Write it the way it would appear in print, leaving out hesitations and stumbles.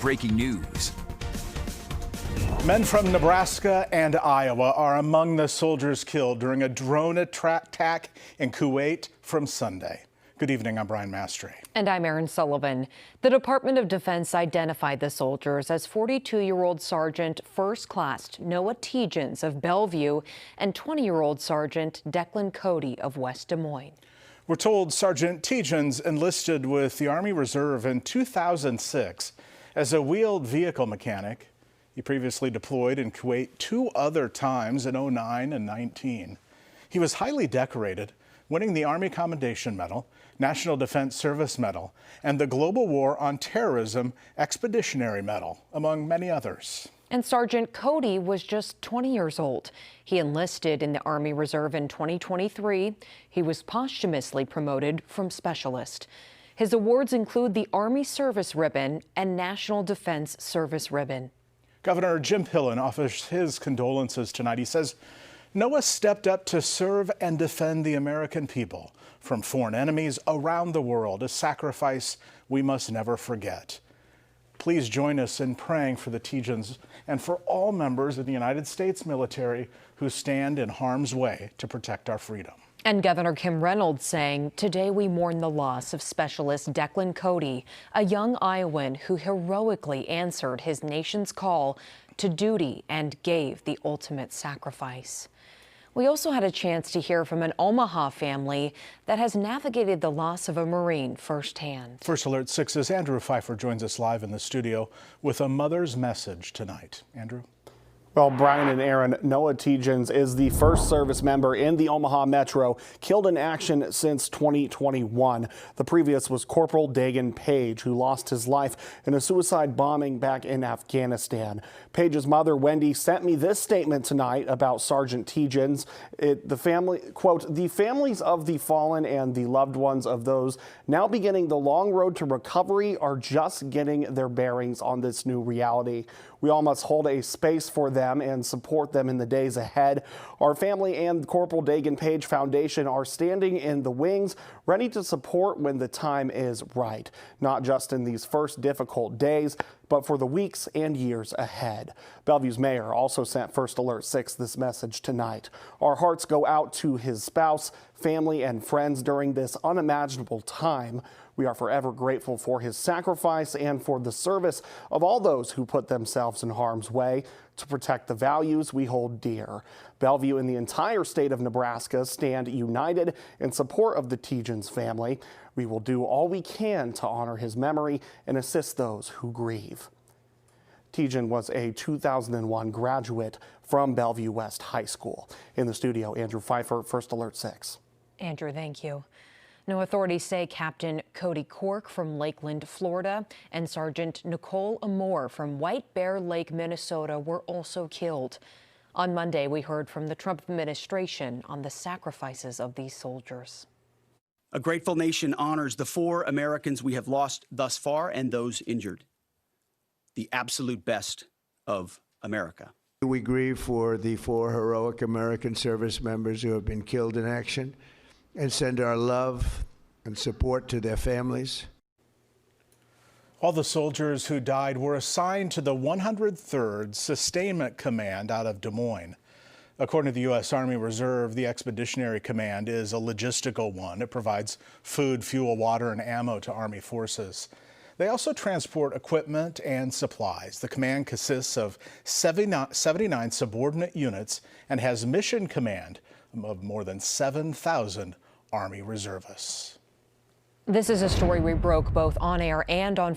breaking news. Men from Nebraska and Iowa are among the soldiers killed during a drone attack in Kuwait from Sunday. Good evening, I'm Brian Mastre. And I'm Erin Sullivan. The Department of Defense identified the soldiers as 42-year-old Sergeant First Class Noah Tietjens of Bellevue and 20-year-old Sergeant Declan Cody of West Des Moines. We're told Sergeant Tietjens enlisted with the Army Reserve in 2006 as a wheeled vehicle mechanic. He previously deployed in Kuwait 2 other times in 2009 and 2019. He was highly decorated, winning the Army Commendation Medal, National Defense Service Medal, and the Global War on Terrorism Expeditionary Medal, among many others. And Sergeant Cody was just 20 years old. He enlisted in the Army Reserve in 2023. He was posthumously promoted from specialist. His awards include the Army Service Ribbon and National Defense Service Ribbon. Governor Jim Pillen offers his condolences tonight. He says Noah stepped up to serve and defend the American people from foreign enemies around the world, a sacrifice we must never forget. Please join us in praying for the Tietjens and for all members of the United States military who stand in harm's way to protect our freedom. And Governor Kim Reynolds saying, today we mourn the loss of Specialist Declan Cody, a young Iowan who heroically answered his nation's call to duty and gave the ultimate sacrifice. We also had a chance to hear from an Omaha family that has navigated the loss of a Marine firsthand. First Alert 6's Andrew Pfeiffer joins us live in the studio with a mother's message tonight. Andrew? Well, Brian and Aaron, Noah Tietjens is the first service member in the Omaha Metro killed in action since 2021. The previous was Corporal Dagan Page, who lost his life in a suicide bombing back in Afghanistan. Page's mother, Wendy, sent me this statement tonight about Sergeant Tietjens. The family, quote, the families of the fallen and the loved ones of those now beginning the long road to recovery are just getting their bearings on this new reality. We all must hold a space for them and support them in the days ahead. Our family and Corporal Dagan Page Foundation are standing in the wings, ready to support when the time is right, not just in these first difficult days, but for the weeks and years ahead. Bellevue's mayor also sent First Alert 6 this message tonight. Our hearts go out to his spouse, family, and friends during this unimaginable time. We are forever grateful for his sacrifice and for the service of all those who put themselves in harm's way to protect the values we hold dear. Bellevue and the entire state of Nebraska stand united in support of the Tietjens family. We will do all we can to honor his memory and assist those who grieve. Tietjens was a 2001 graduate from Bellevue West High School. In the studio, Andrew Pfeiffer, First Alert 6. Andrew, thank you. Now, authorities say Captain Cody Cork from Lakeland, Florida, and Sergeant Nicole Amore from White Bear Lake, Minnesota, were also killed. On Monday, we heard from the Trump administration on the sacrifices of these soldiers. A grateful nation honors the 4 Americans we have lost thus far and those injured. The absolute best of America. We grieve for the 4 heroic American service members who have been killed in action and send our love and support to their families. All the soldiers who died were assigned to the 103rd Sustainment Command out of Des Moines. According to the U.S. Army Reserve, the Expeditionary Command is a logistical one. It provides food, fuel, water, and ammo to Army forces. They also transport equipment and supplies. The command consists of 79 subordinate units and has mission command of more than 7,000 Army reservists. This is a story we broke both on air and on